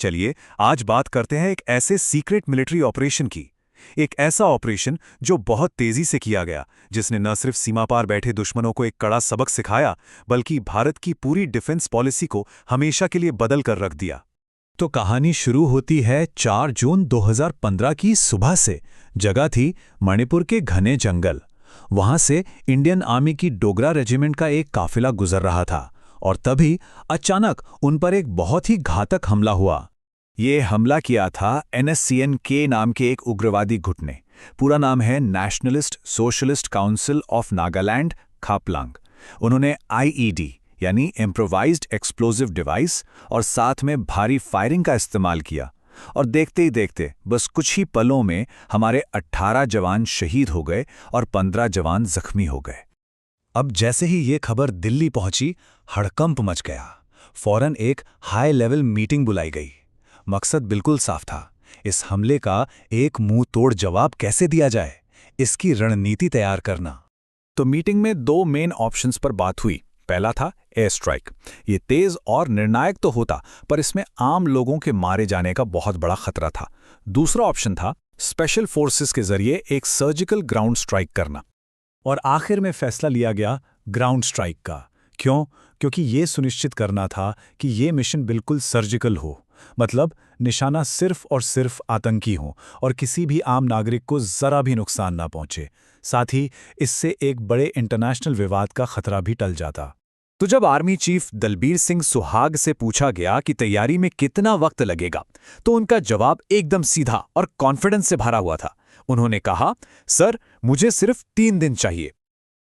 चलिए आज बात करते हैं एक ऐसे सीक्रेट मिलिट्री ऑपरेशन की। एक ऐसा ऑपरेशन जो बहुत तेजी से किया गया, जिसने न सिर्फ सीमा पार बैठे दुश्मनों को एक कड़ा सबक सिखाया, बल्कि भारत की पूरी डिफेंस पॉलिसी को हमेशा के लिए बदल कर रख दिया। तो कहानी शुरू होती है 4 जून 2015 की सुबह से। जगह थी मणिपुर के घने जंगल। वहां से इंडियन आर्मी की डोगरा रेजिमेंट का एक काफिला गुजर रहा था और तभी अचानक उन पर एक बहुत ही घातक हमला हुआ। ये हमला किया था NSCN-K नाम के एक उग्रवादी गुट ने। पूरा नाम है nationalist socialist council of Nagaland Khaplang. उन्होंने IED यानी इम्प्रोवाइज्ड एक्सप्लोजिव डिवाइस और साथ में भारी फायरिंग का इस्तेमाल किया, और देखते ही देखते बस कुछ ही पलों में हमारे 18 जवान शहीद हो गए और 15 जवान जख्मी हो गए। अब जैसे ही ये खबर दिल्ली पहुंची, हड़कंप मच गया। फौरन एक हाई लेवल मीटिंग बुलाई गई। मकसद बिल्कुल साफ था, इस हमले का एक मुंह तोड़ जवाब कैसे दिया जाए, इसकी रणनीति तैयार करना। तो मीटिंग में 2 मेन ऑप्शंस पर बात हुई। पहला था एयर स्ट्राइक। ये तेज और निर्णायक तो होता, पर इसमें आम लोगों के मारे जाने का बहुत बड़ा खतरा था। दूसरा ऑप्शन था स्पेशल फोर्सेस के जरिए एक सर्जिकल ग्राउंड स्ट्राइक करना। और आखिर में फैसला लिया गया ग्राउंड स्ट्राइक का। क्यों? क्योंकि ये सुनिश्चित करना था कि ये मिशन बिल्कुल सर्जिकल हो, मतलब निशाना सिर्फ और सिर्फ आतंकी हो और किसी भी आम नागरिक को जरा भी नुकसान ना पहुंचे। साथ ही इससे एक बड़े इंटरनेशनल विवाद का खतरा भी टल जाता। तो जब आर्मी चीफ दलबीर सिंह सुहाग से पूछा गया कि तैयारी में कितना वक्त लगेगा, तो उनका जवाब एकदम सीधा और कॉन्फिडेंस से भरा हुआ था। उन्होंने कहा, सर मुझे सिर्फ 3 दिन चाहिए।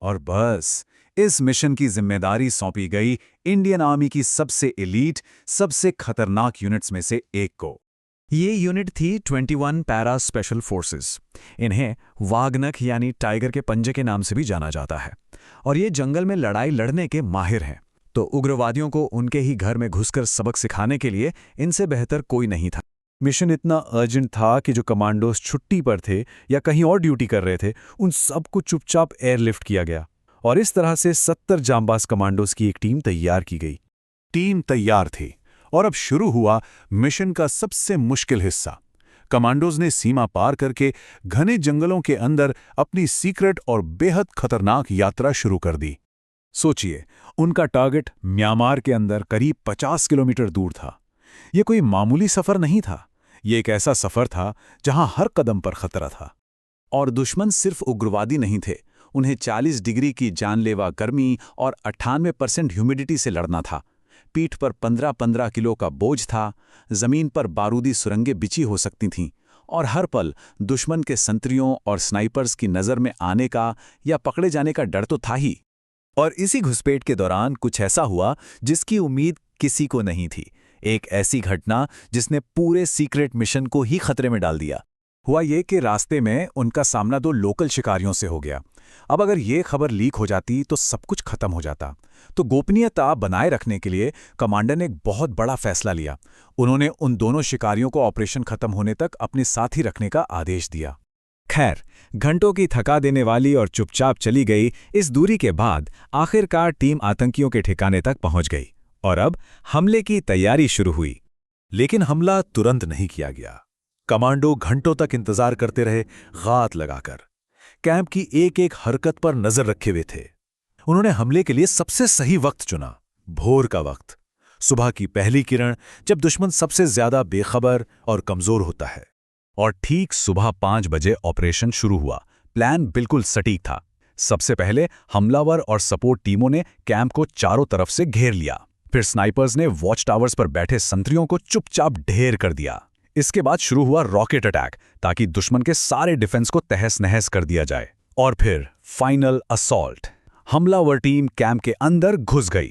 और बस इस मिशन की जिम्मेदारी सौंपी गई इंडियन आर्मी की सबसे एलीट, सबसे खतरनाक यूनिट्स में से एक को। ये यूनिट थी 21 पैरा स्पेशल फोर्सेस। इन्हें वागनख यानी टाइगर के पंजे के नाम से भी जाना जाता है, और ये जंगल में लड़ाई लड़ने के माहिर हैं। तो उग्रवादियों को उनके ही घर में घुसकर सबक सिखाने के लिए इनसे बेहतर कोई नहीं था। मिशन इतना अर्जेंट था कि जो कमांडोज छुट्टी पर थे या कहीं और ड्यूटी कर रहे थे, उन सबको चुपचाप एयरलिफ्ट किया गया, और इस तरह से 70 जांबाज कमांडोज की एक टीम तैयार की गई। टीम तैयार थी और अब शुरू हुआ मिशन का सबसे मुश्किल हिस्सा। कमांडोज ने सीमा पार करके घने जंगलों के अंदर अपनी सीक्रेट और बेहद खतरनाक यात्रा शुरू कर दी। सोचिए, उनका टारगेट म्यांमार के अंदर करीब 50 किलोमीटर दूर था। यह कोई मामूली सफर नहीं था, ये एक ऐसा सफर था जहां हर कदम पर खतरा था। और दुश्मन सिर्फ उग्रवादी नहीं थे, उन्हें 40 डिग्री की जानलेवा गर्मी और 98% ह्यूमिडिटी से लड़ना था। पीठ पर 15-15 किलो का बोझ था, जमीन पर बारूदी सुरंगें बिछी हो सकती थीं, और हर पल दुश्मन के संतरियों और स्नाइपर्स की नज़र में आने का या पकड़े जाने का डर तो था ही। और इसी घुसपैठ के दौरान कुछ ऐसा हुआ जिसकी उम्मीद किसी को नहीं थी। एक ऐसी घटना जिसने पूरे सीक्रेट मिशन को ही खतरे में डाल दिया। हुआ ये कि रास्ते में उनका सामना 2 लोकल शिकारियों से हो गया। अब अगर ये खबर लीक हो जाती तो सब कुछ खत्म हो जाता। तो गोपनीयता बनाए रखने के लिए कमांडर ने एक बहुत बड़ा फैसला लिया। उन्होंने उन दोनों शिकारियों को ऑपरेशन खत्म होने तक अपने साथ ही रखने का आदेश दिया। खैर, घंटों की थका देने वाली और चुपचाप चली गई इस दूरी के बाद आखिरकार टीम आतंकियों के ठिकाने तक पहुंच गई, और अब हमले की तैयारी शुरू हुई। लेकिन हमला तुरंत नहीं किया गया। कमांडो घंटों तक इंतजार करते रहे, गात लगाकर। कैंप की एक-एक हरकत पर नजर रखे हुए थे। उन्होंने हमले के लिए सबसे सही वक्त चुना, भोर का वक्त, सुबह की पहली किरण, जब दुश्मन सबसे ज्यादा बेखबर और कमजोर होता है। और ठीक सुबह 5 बजे ऑपरेशन शुरू हुआ। प्लान बिल्कुल सटीक था। सबसे पहले हमलावर और सपोर्ट टीमों ने कैंप को चारों तरफ से घेर लिया। फिर स्नाइपर्स ने वॉच टावर्स पर बैठे संतरियों को चुपचाप ढेर कर दिया। इसके बाद शुरू हुआ रॉकेट अटैक, ताकि दुश्मन के सारे डिफेंस को तहस नहस कर दिया जाए। और फिर फाइनल असॉल्ट। हमलावर टीम कैंप के अंदर घुस गई।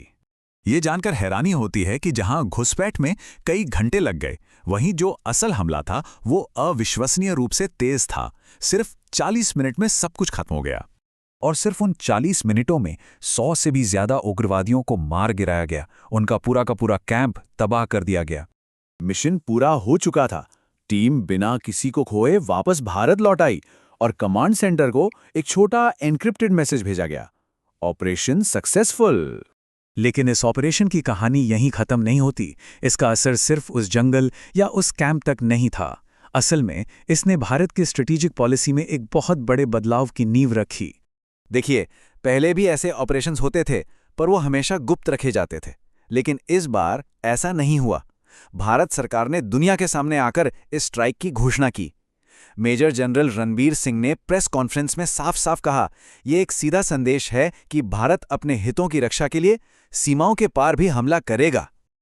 ये जानकर हैरानी होती है कि जहां घुसपैठ में कई घंटे लग गए, वहीं जो असल हमला था वो अविश्वसनीय रूप से तेज था। सिर्फ 40 मिनट में सब कुछ खत्म हो गया। और सिर्फ उन 40 मिनटों में 100 से भी ज्यादा उग्रवादियों को मार गिराया गया। उनका पूरा का पूरा कैंप तबाह कर दिया गया। मिशन पूरा हो चुका था। टीम बिना किसी को खोए वापस भारत लौट आई और कमांड सेंटर को एक छोटा एन्क्रिप्टेड मैसेज भेजा गया, ऑपरेशन सक्सेसफुल। लेकिन इस ऑपरेशन की कहानी यहीं खत्म नहीं होती। इसका असर सिर्फ उस जंगल या उस कैंप तक नहीं था। असल में इसने भारत की स्ट्रेटेजिक पॉलिसी में एक बहुत बड़े बदलाव की नींव रखी। देखिए, पहले भी ऐसे ऑपरेशंस होते थे, पर वो हमेशा गुप्त रखे जाते थे। लेकिन इस बार ऐसा नहीं हुआ। भारत सरकार ने दुनिया के सामने आकर इस स्ट्राइक की घोषणा की। मेजर जनरल रणबीर सिंह ने प्रेस कॉन्फ्रेंस में साफ साफ कहा, यह एक सीधा संदेश है कि भारत अपने हितों की रक्षा के लिए सीमाओं के पार भी हमला करेगा।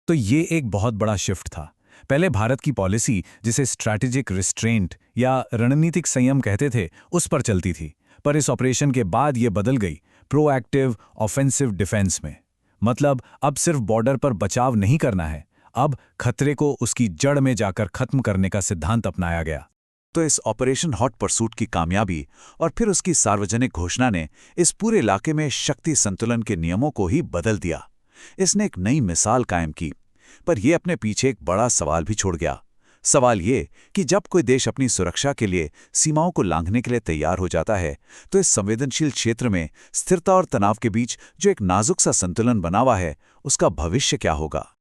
तो ये एक बहुत बड़ा शिफ्ट था। पहले भारत की पॉलिसी, जिसे स्ट्रैटेजिक रिस्ट्रेंट या रणनीतिक संयम कहते थे, उस पर चलती थी। पर इस ऑपरेशन के बाद ये बदल गई प्रोएक्टिव ऑफेंसिव डिफेंस में। मतलब अब सिर्फ बॉर्डर पर बचाव नहीं करना है, अब खतरे को उसकी जड़ में जाकर खत्म करने का सिद्धांत अपनाया गया। तो इस ऑपरेशन हॉट परसूट की कामयाबी और फिर उसकी सार्वजनिक घोषणा ने इस पूरे इलाके में शक्ति संतुलन के नियमों को ही बदल दिया। इसने एक नई मिसाल कायम की, पर यह अपने पीछे एक बड़ा सवाल भी छोड़ गया। सवाल ये कि जब कोई देश अपनी सुरक्षा के लिए सीमाओं को लांघने के लिए तैयार हो जाता है, तो इस संवेदनशील क्षेत्र में स्थिरता और तनाव के बीच जो एक नाजुक सा संतुलन बना हुआ है, उसका भविष्य क्या होगा।